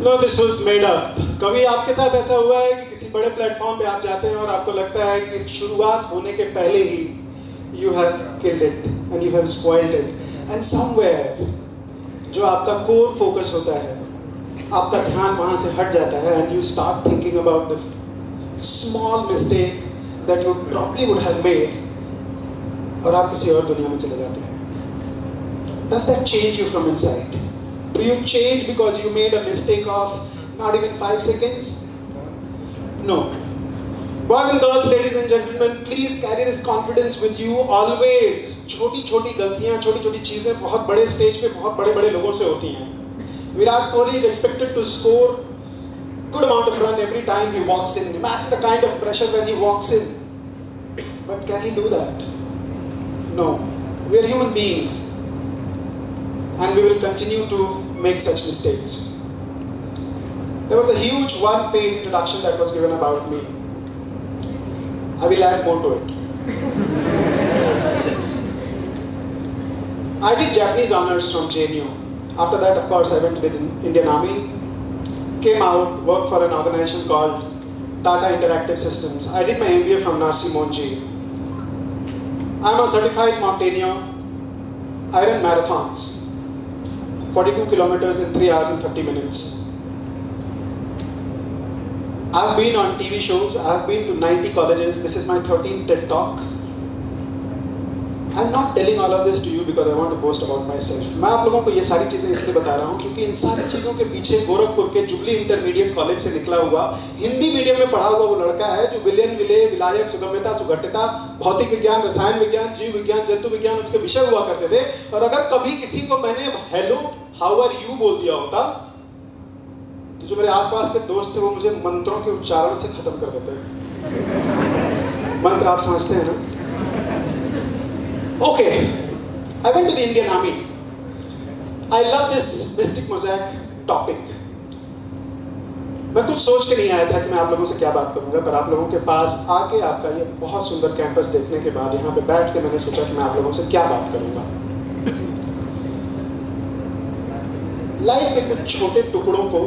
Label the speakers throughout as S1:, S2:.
S1: No this was made up. कभी आपके साथ ऐसा हुआ है कि किसी बड़े प्लेटफॉर्म पे आप जाते हैं और आपको लगता है कि शुरुआत होने के पहले ही you have killed it and you have spoiled it and somewhere जो आपका कोर फोकस होता है, आपका ध्यान वहाँ से हट जाता है and you start thinking about the small mistake that you probably would have made और आप किसी और दुनिया में चले जाते हैं। Does that change you from inside? Do you change because you made a mistake of not even 5 seconds? No. Boys and girls, ladies and gentlemen, please carry this confidence with you always. छोटी छोटी गलतियाँ, छोटी छोटी चीज़ें बहुत बड़े stage पे बहुत बड़े बड़े लोगों से होती हैं। Virat Kohli is expected to score good amount of run every time he walks in. Imagine the kind of pressure when he walks in. But can he do that? No. We are human beings. And we will continue to make such mistakes. There was a huge one-page introduction that was given about me. I will add more to it. I did Japanese honors from JNU. After that, of course, I went to the Indian Army, came out, worked for an organization called Tata Interactive Systems. I did my MBA from Narsi Monji. I'm a certified mountaineer. I run marathons. 42 kilometers in 3 hours and 30 minutes. I've been on TV shows. I've been to 90 colleges. This is my 13th TED Talk. I'm not telling all of this to you because I want to boast about myself. मैं आप लोगों को ये सारी चीज़ें इसलिए बता रहा हूँ क्योंकि इन सारी चीज़ों के पीछे गोरखपुर के जुबली इंटरमीडिएट कॉलेज से निकला हुआ हिंदी मीडियम में पढ़ा हुआ वो लड़का है जो विलयन, विलेय, विलायक, सुगम्यता, सुघट्टता, भौतिक विज्ञान, रसायन विज्ञान, जीव विज्ञान, जंतु विज्ञान उसके विषय हुआ करते थे। और अगर कभी किसी को मैंने हेलो हाउ आर यू बोल दिया होता तो जो मेरे आसपास के दोस्त थे वो मुझे मंत्रों के उच्चारण से खत्म कर देते। मंत्र आप समझते हैं ना? Okay, I went to the Indian Army. I love this mystic mosaic topic. मैं कुछ सोच के नहीं आया था कि मैं आप लोगों से क्या बात करूंगा, पर आप लोगों के पास आके आपका ये बहुत सुंदर कैंपस देखने के बाद यहाँ पे बैठ के मैंने सोचा कि मैं आप लोगों से क्या बात करूंगा। लाइफ के कुछ छोटे टुकड़ों को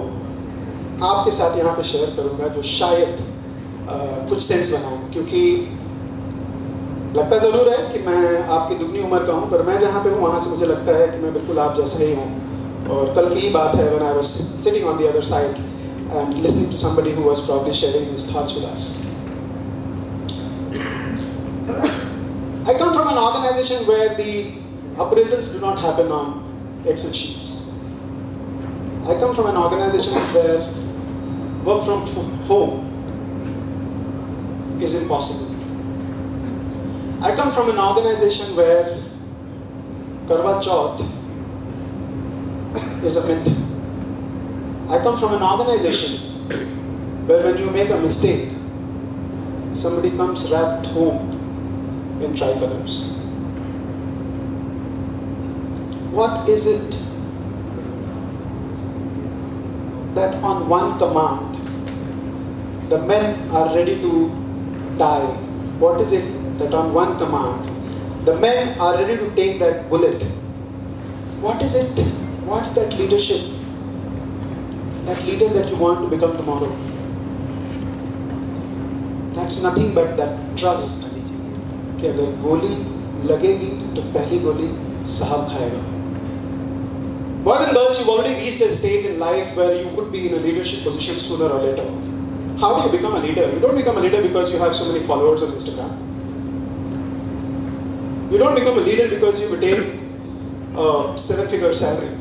S1: आपके साथ यहाँ पे शेयर करूंगा जो शायद कुछ सेंस बनाए, क्योंकि लगता ज़रूर है कि मैं आपकी दुगनी उम्र का हूँ, पर मैं जहाँ पे हूँ वहाँ से मुझे लगता है कि मैं बिल्कुल आप जैसा ही हूँ। और कल की ही बात है when I was sitting on the other side and listening to somebody who was probably sharing his thoughts with us. I come from an organization where the appraisals do not happen on Excel sheets. I come from an organization where work from home is impossible. I come from an organization where Karwa Chauth is a myth. I come from an organization where when you make a mistake, somebody comes wrapped home in tricolors. What is it that on one command, the men are ready to die? What is it that on one command, the men are ready to take that bullet? What is it? What's that leadership? That leader that you want to become tomorrow? That's nothing but that trust कि अगर गोली लगेगी तो पहली गोली साहब खाएगा. Boys and girls, you've already reached a stage in life where you could be in a leadership position sooner or later. How do you become a leader? You don't become a leader because you have so many followers on Instagram. You don't become a leader because you've attained a 7-figure salary.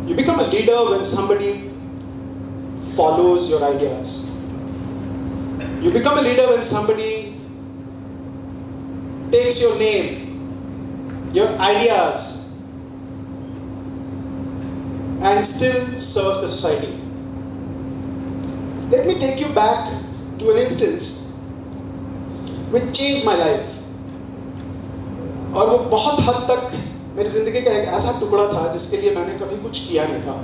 S1: You become a leader when somebody follows your ideas. You become a leader when somebody takes your name, your ideas, and still serves the society. Let me take you back to an instance which changed my life. और वो बहुत हद तक मेरी ज़िंदगी का एक ऐसा टुकड़ा था जिसके लिए मैंने कभी कुछ किया नहीं था.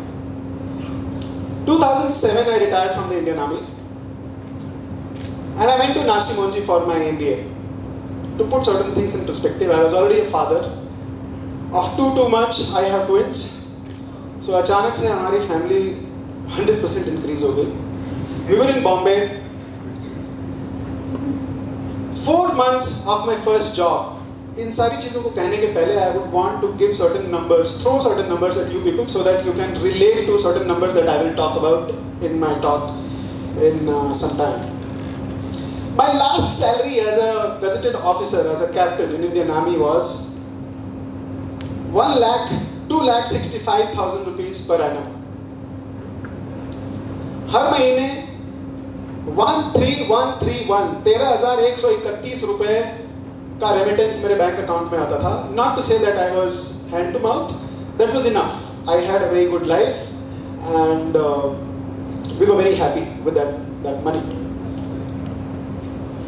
S1: 2007 I retired from the Indian Army and I went to Narsi Monji for my MBA. To put certain things in perspective, I was already a father of two too much. I have twins. So अचानक से हमारी family 100% increase हो गई. We were in Bombay. 4 months of my first job. इन सारी चीज़ों को कहने के पहले I would want to give certain numbers, throw certain numbers at you people so that you can relate to certain numbers that I will talk about in my talk in some time. My last salary as a gazetted officer, as a captain in Indian Army was 2,65,000 rupees per annum. हर महीने 13,131 रुपए का remittance मेरे bank account में आता था. Not to say that I was hand to mouth, that was enough. I had a very good life and we were very happy with that money.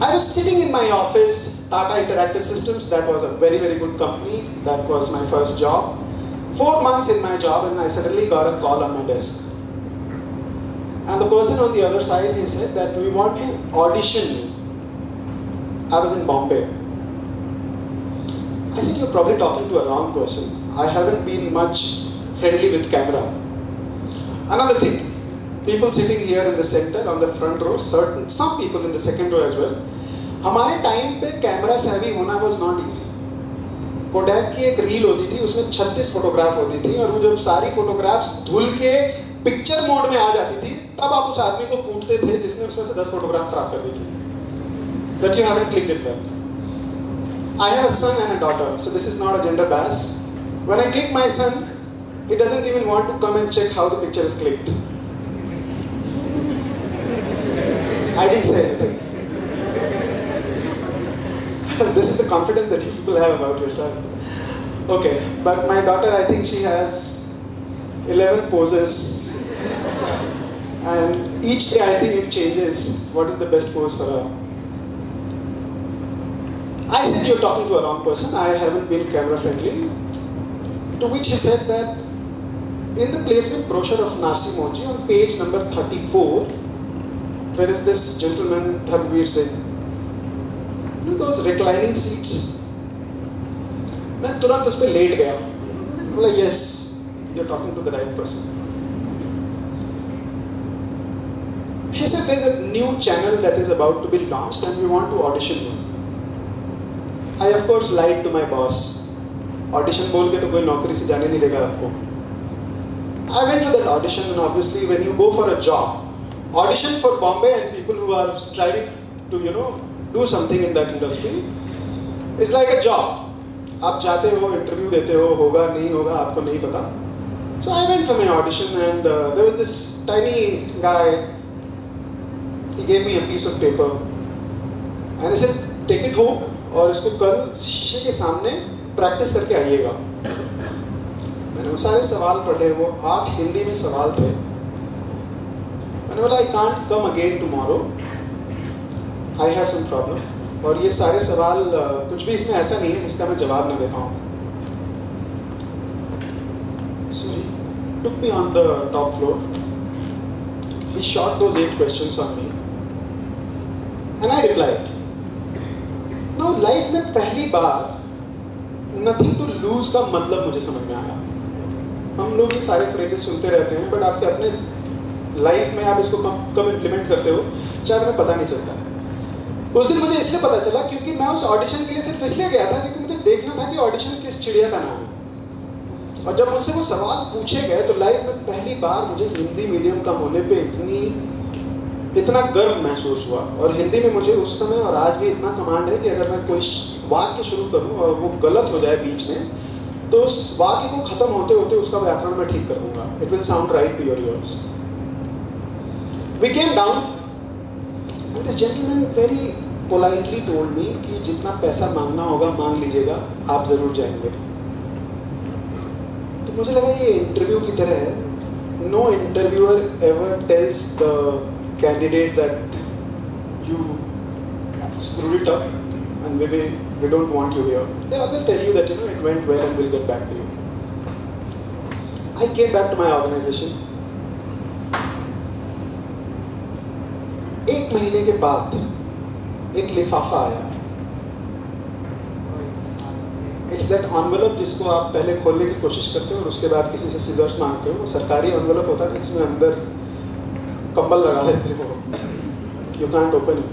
S1: I was sitting in my office, Tata Interactive Systems, that was a very, very good company. That was my first job. 4 months in my job and I suddenly got a call on my desk. And the person on the other side, he said that we want to audition you. I was in Bombay. I said, you're probably talking to a wrong person. I haven't been much friendly with camera. Another thing, people sitting here in the center on the front row, some people in the second row as well. हमारे time पे camera savvy होना was not easy. Kodak की एक reel होती थी, उसमें 36 photograph होती थी और वो जब सारी फोटोग्राफ्स धुल के पिक्चर मोड में आ जाती थी, तब आप उस आदमी को कूटते थे जिसने उसमें से 10 फोटोग्राफ खराब कर दी थी. That you haven't clicked it well. I have a son and a daughter, so this is not a gender bias. When I click my son, he doesn't even want to come and check how the picture is clicked. I didn't say anything. This is the confidence that you people have about yourself. Okay, but my daughter, I think she has 11 poses. And each day I think it changes what is the best pose for her. I said, you're talking to a wrong person. I haven't been camera friendly. To which he said that in the placement brochure of Narsi Monji on page number 34, there is this gentleman, Dharmveer Singh. You know those reclining seats? मैं तुरंत उस पे late गया. बोला, yes, you're talking to the right person. He said, there's a new channel that is about to be launched and we want to audition you. I of course lied to my boss. Audition बोल के तो कोई नौकरी से जाने नहीं देगा आपको. I went for that audition and obviously when you go for a job, audition for Bombay and people who are striving to do something in that industry is like a job. आप जाते हो, interview देते हो, होगा नहीं होगा आपको नहीं पता. So I went for my audition and there was this tiny guy. He gave me a piece of paper and he said, take it home और इसको कल शीशे के सामने प्रैक्टिस करके आइएगा. मैंने वो सारे सवाल पढ़े, वो 8 हिंदी में सवाल थे. मैंने बोला I can't come again tomorrow. I have some problem. और ये सारे सवाल कुछ भी इसमें ऐसा नहीं है जिसका मैं जवाब न दे पाऊँ. So he took me on the top floor. He shot those 8 questions on me. And I replied. Now life में पहली बार nothing to lose का मतलब मुझे समझ में आया. हम लोग ये सारे phrases सुनते रहते हैं, but आपके अपने लाइफ में आप इसको कब इम्प्लीमेंट करते हो शायद हमें पता नहीं चलता है. उस दिन मुझे इसलिए पता चला क्योंकि मैं उस ऑडिशन के लिए सिर्फ इसलिए गया था क्योंकि मुझे देखना था कि ऑडिशन किस चिड़िया का नाम है. और जब मुझसे वो सवाल पूछे गए तो लाइफ में पहली बार मुझे हिंदी मीडियम का होने पे इतना गर्व महसूस हुआ. और हिंदी में मुझे उस समय और आज भी इतना कमांड है कि अगर मैं कोई वाक्य शुरू करूं और वो गलत हो जाए बीच में तो उस वाक्य को खत्म होते होते उसका व्याकरण मैं ठीक कर दूंगा. It will sound right to your ears. We came down and this gentleman very politely told me कि जितना पैसा मांगना होगा मांग लीजिएगा, आप जरूर जाएंगे. तो मुझे लगा ये इंटरव्यू की तरह है. No interviewer ever tells the candidate that you screwed it up and we don't want you here. They always tell you that it went well and we'll get back to you. I came back to my organization. 1 महीने के बाद एक लिफाफा आया. It's that envelope जिसको आप पहले खोलने की कोशिश करते हो और उसके बाद किसी से scissors मांगते हो. वो सरकारी envelope होता है जिसमें अंदर कंबल लगा लेते हो, you can't open it.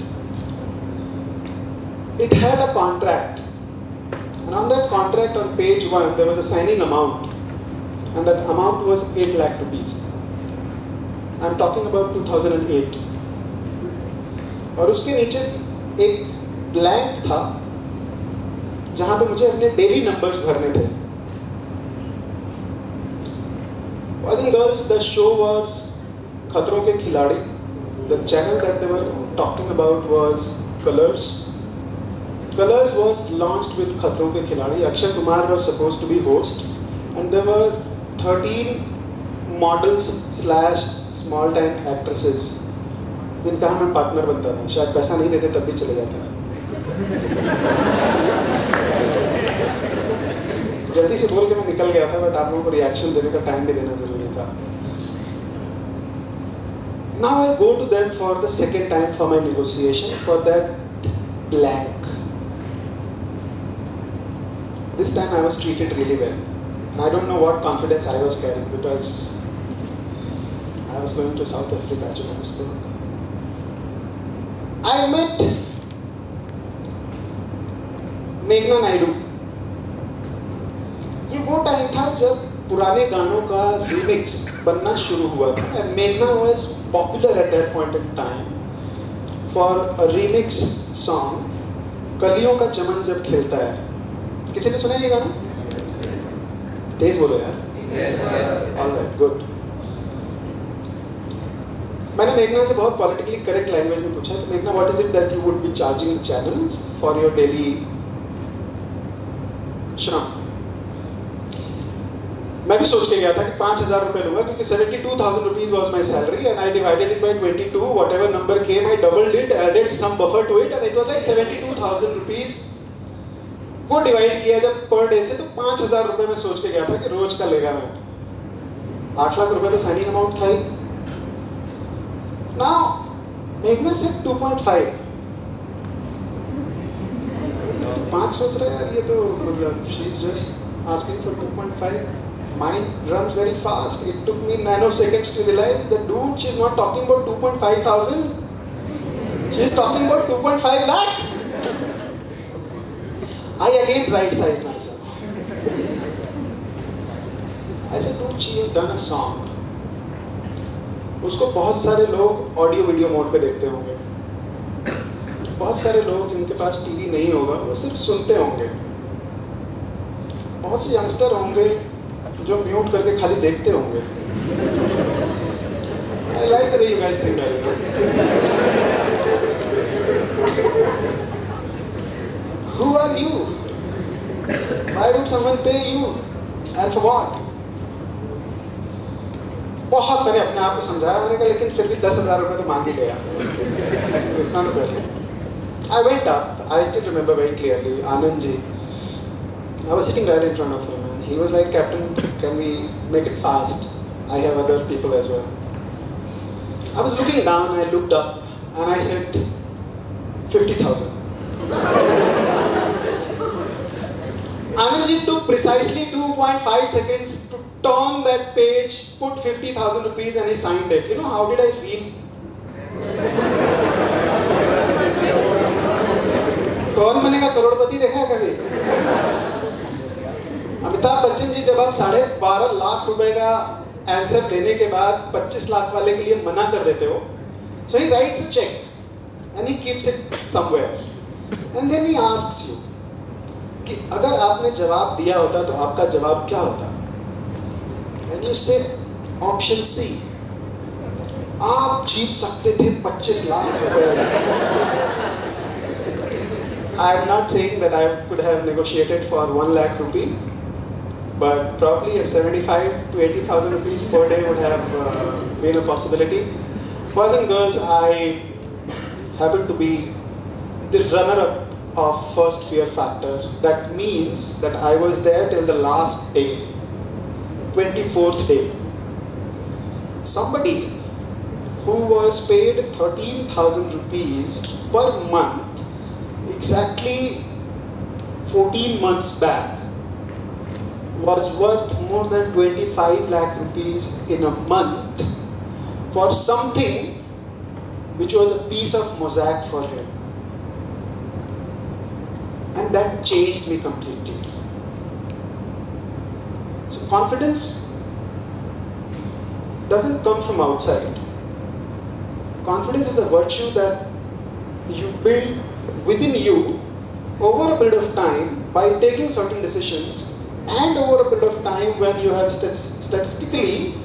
S1: It had a contract, and on that contract on page 1 there was a signing amount, and that amount was 8 lakh rupees. I'm talking about 2008. और उसके नीचे एक ब्लैंक था जहां पे मुझे अपने डेली नंबर्स भरने थे. Boys and girls, the show was खतरों के खिलाड़ी. The channel that they were talking about was Colors. Colors was launched with खतरों के खिलाड़ी. Akshay Kumar was supposed to be host, and there were 13 models slash small time actresses जिनका मैं partner बनता था. शायद पैसा नहीं देते तब भी चले जाता. जल्दी से बोल के मैं निकल गया था, बट आप लोगों को रिएक्शन देने का टाइम भी देना जरूरी था. Now I go to them for the second time for my negotiation for that blank. This time I was treated really well, and I don't know what confidence I was carrying because I was going to South Africa, Johannesburg. I met मेघना नायडू. ये वो time था जब पुराने गानों का remix बनना शुरू हुआ था, and मेघना was popular at that point in time for a remix song, कलियों का चमन जब खिलता है. किसी ने सुना ये गाना? तेज बोलो यार. All right, good. मैंने मेघना से बहुत पॉलिटिकली करेक्ट लैंग्वेज में पूछा, तो मेघना, what is it that you would be charging the channel for your daily श्रम? मैं भी सोच के गया था कि 5,000 रुपए लूंगा, क्योंकि 72,000 rupees was my salary, and I divided it by 22. Whatever number came, I doubled it, added some buffer to it, and it was like 72,000 rupees को डिवाइड किया जब पर डे से, तो 5,000 रुपए में सोच के गया था कि रोज का लेगा मैं. 8 लाख रुपए तो साइनिंग अमाउंट था ही. Now, मेघना said 2.5. 5 सोच रहे यार, ये तो मतलब she is just asking for 2.5. Mind runs very fast. It took me nanoseconds to realize that dude, she's not talking about 2.5 thousand. She's talking about 2.5 lakh. I again right-sized myself. I said, dude, she has done a song. उसको बहुत सारे लोग audio video mode पे देखते होंगे. बहुत सारे लोग जिनके पास टीवी नहीं होगा वो सिर्फ सुनते होंगे. बहुत से यंगस्टर होंगे जो म्यूट करके खाली देखते होंगे. I like the way you guys think that. Who are you? Why would someone pay you? And for what? बहुत मैंने अपने आप को समझाया. मैंने कहा लेकिन फिर भी 10,000 रुपए तो मांग ही लिया. इतना तो कर लिया. I went up. I still remember very clearly. Anand ji. I was sitting right in front of him, and he was like, "Captain, can we make it fast? I have other people as well." I was looking down. I looked up, and I said, 50,000. Anand ji took precisely 2.5 seconds to turn that page, put 50,000 rupees, and he signed it. You know how did I feel? कौन बनेगा करोड़पति देखा है कभी? अमिताभ बच्चन जी जब आप 12.5 लाख रुपए का answer देने के बाद 25 लाख वाले के लिए मना कर देते हो, so he writes a check and he keeps it somewhere, and then he asks you कि अगर आपने जवाब दिया होता तो आपका जवाब क्या होता? And you say option C. आप जीत सकते थे 25 लाख रुपए. I am not saying that I could have negotiated for 1 lakh rupee, but probably a 75 to 80,000 rupees per day would have been a possibility. Boys and girls, I happen to be the runner-up of First Fear Factor. That means that I was there till the last day, 24th day. Somebody who was paid 13,000 rupees per month exactly 14 months back was worth more than 25 lakh rupees in a month for something which was a piece of mosaic for him. And that changed me completely. So confidence doesn't come from outside. Confidence is a virtue that you build within you over a period of time by taking certain decisions, and over a period of time when you have statistically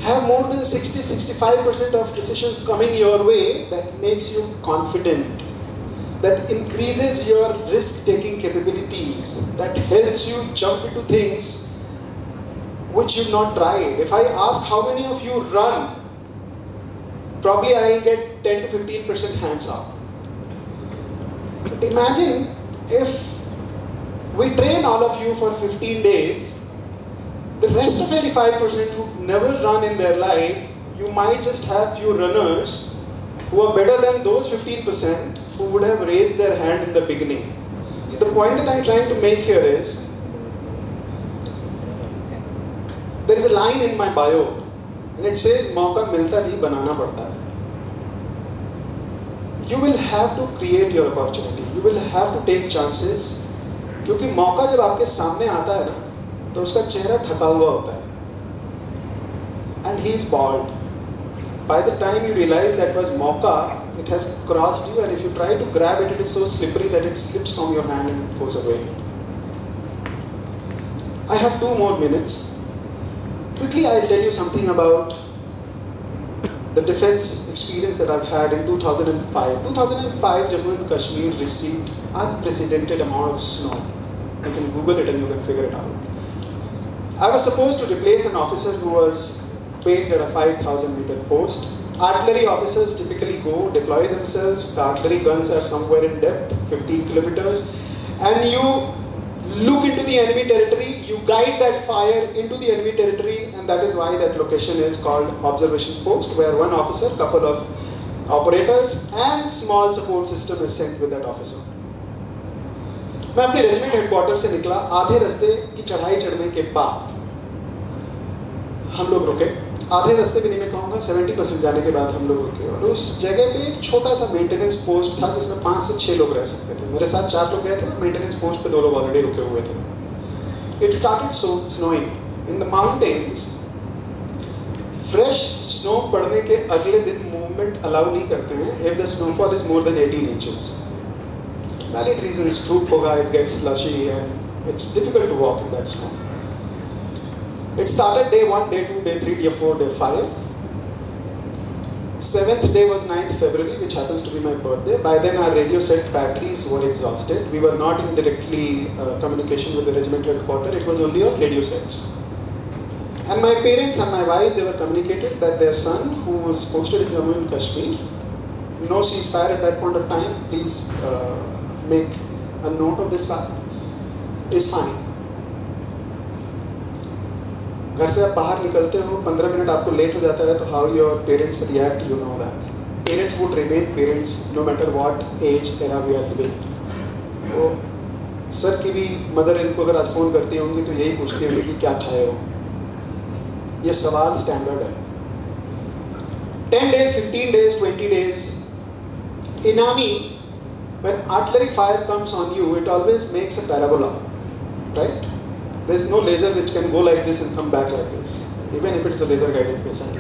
S1: have more than 60-65% of decisions coming your way, that makes you confident, that increases your risk-taking capabilities, that helps you jump into things which you've not tried. If I ask how many of you run, probably I'll get 10 to 15% hands up. But imagine if we train all of you for 15 days, the rest of 85% who've never run in their life, you might just have few runners who are better than those 15% who would have raised their hand in the beginning. So the point that I'm trying to make here is, there is a line in my bio and it says, "Mauka milta nahi, banana padta hai." You will have to create your opportunity. You will have to take chances. क्योंकि मौका जब आपके सामने आता है ना, तो उसका चेहरा ढका हुआ होता है. And he is bald. By the time you realize that was mauka, it has crossed you, and if you try to grab it, it is so slippery that it slips from your hand and goes away. I have 2 more minutes. Quickly, I'll tell you something about the defense experience that I've had in 2005. 2005, Jammu and Kashmir received unprecedented amount of snow. You can Google it and you can figure it out. I was supposed to replace an officer who was based at a 5,000 meter post. Artillery officers typically go, deploy themselves. The artillery guns are somewhere in depth, 15 kilometers. And you look into the enemy territory, you guide that fire into the enemy territory, and that is why that location is called observation post, where one officer, couple of operators and small support system is sent with that officer. मैं अपने regiment headquarter से निकला. आधे रास्ते की चढ़ाई चढ़ने के बाद हम लोग रुके. आधे रास्ते भी नहीं मैं कहूँगा, 70% जाने के बाद हम लोग रुके. और उस जगह पे एक छोटा सा मेंटेनेंस पोस्ट था जिसमें 5 से 6 लोग रह सकते थे. मेरे साथ 4 लोग गए थे. मेंटेनेंस पोस्ट पे 2 लोग ऑलरेडी रुके हुए थे. It started snowing in the mountains. Fresh snow पड़ने के अगले दिन मूवमेंट अलाउ नहीं करते हैं if the snowfall is more than 18 inches. Valid reasons, धूप होगा, it gets slushy and it's difficult to walk in that snow. It started day 1, day 2, day 3, day 4, day 5. 7th day was 9th February, which happens to be my birthday. By then our radio set batteries were exhausted. We were not in directly communication with the regiment headquarters. It was only on radio sets. And my parents and my wife, they were communicated that their son, who was posted in Jammu and Kashmir, no ceasefire at that point of time, please make a note of this fact, is fine. घर से आप बाहर निकलते हो, 15 minute आपको late हो जाता है, तो how your parents react, you know that. Parents would remain parents no matter what age era we are living. वो सर की भी मदर इनको अगर आज फ़ोन करती होंगी तो यही पूछती होंगी कि क्या खाए हो. ये सवाल स्टैंडर्ड है. 10 days, 15 days, 20 days. In army, when artillery fire comes on you, it always makes a parabola, right? There is no laser which can go like this and come back like this, even if it is a laser guided missile.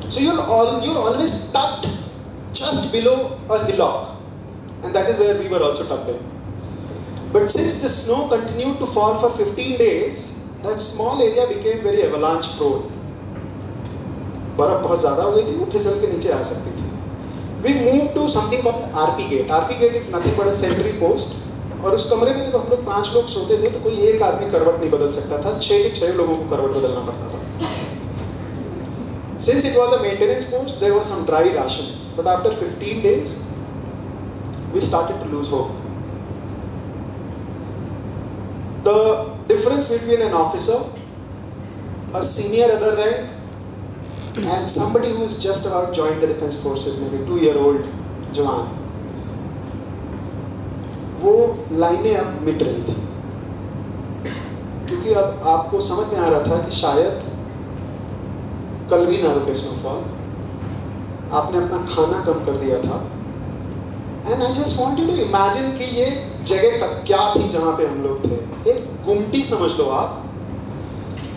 S1: So you're always tucked just below a hillock, and that is where we were also tucked in. But since the snow continued to fall for 15 days, that small area became very avalanche prone. बर्फ बहुत ज़्यादा हो गई थी, वो फिसल के नीचे आ सकती थी. We moved to something called RP gate. RP gate is nothing but a sentry post. और उस कमरे में जब हम लोग 5 लोग सोते थे तो कोई एक आदमी करवट नहीं बदल सकता था. 6 के 6 लोगों को करवट बदलना पड़ता था. Since it was a maintenance post, there was some dry ration. But after 15 days, we started to lose hope. The difference between an officer, a senior other rank, and somebody who is just about joined the defense forces, maybe 2-year-old जवान, वो लाइनें अब मिट रही थी. क्योंकि अब आपको समझ में आ रहा था कि शायद कल भी ना रुके स्नोफॉल, आपने अपना खाना कम कर दिया था। And I just want you to imagine कि ये जगह क्या थी जहाँ पे हम लोग थे। एक गुमटी समझ लो आप,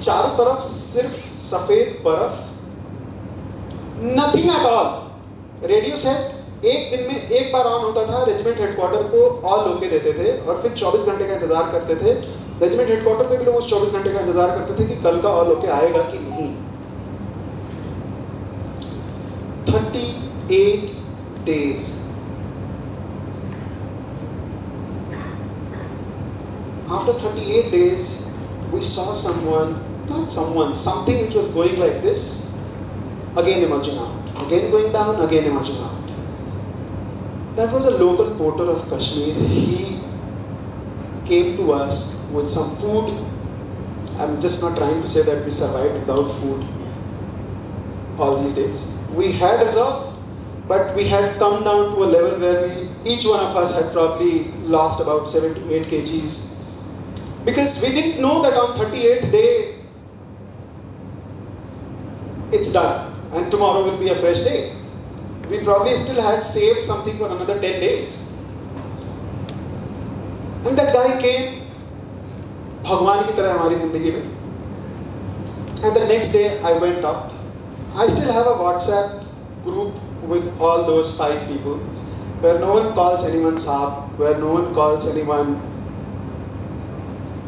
S1: चारों तरफ सिर्फ सफ़ेद बर्फ, nothing at all. Radio set एक दिन में एक बार ऑन होता था, रेजिमेंट हेडक्वार्टर को ऑल होके देते थे और फिर 24 घंटे का इंतजार करते थे। रेजिमेंट हेडक्वार्टर पे भी लोग उस 24 घंटे का इंतजार करते थे कि कल का ऑल होके आएगा कि नहीं। 38 days. After 38 days, we saw something which was going like this, again emerging out, again going down, again emerging out. That was a local porter of Kashmir. He came to us with some food. I'm just not trying to say that we survived without food all these days. We had reserve, but we had come down to a level where each one of us had probably lost about 7 to 8 kgs. Because we didn't know that on 38th day, it's done and tomorrow will be a fresh day. We probably still had saved something for another 10 days. And that guy came, भगवान की तरह हमारी जिंदगी में. And the next day I went up. I still have a WhatsApp group with all those 5 people, where no one calls anyone Saab, where no one calls anyone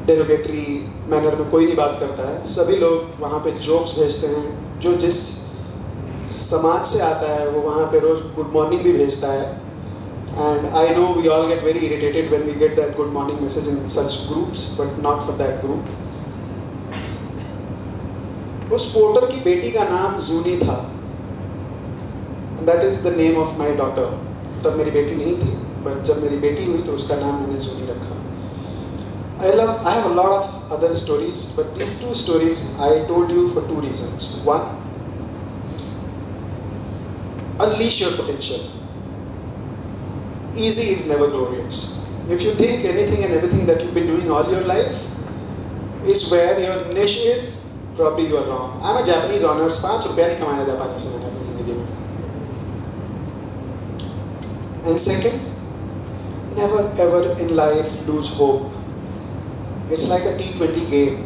S1: derogatory manner में, कोई नहीं बात करता है. सभी लोग वहाँ पे जोक्स भेजते हैं. जो जिस समाज से आता है वो वहाँ पे रोज़ गुड मॉर्निंग भी भेजता है. And I know we all get very irritated when we get that good morning message in such groups, but not for that group. उस पोर्टर की बेटी का नाम जूनी था. That is the name of my daughter. तब मेरी बेटी नहीं थी, बट जब मेरी बेटी हुई तो उसका नाम मैंने जूनी रखा. I have a lot of other stories, but these 2 stories I told you for 2 reasons. One, unleash your potential. Easy is never glorious. If you think anything and everything that you've been doing all your life is where your niche is, probably you are wrong. I'm a Japanese honors, 5 रुपया नहीं कमाया जापानी से मैंने अपनी जिंदगी में. And second, never ever in life lose hope. It's like a T20 game.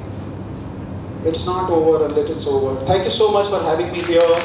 S1: It's not over until it's over. Thank you so much for having me here.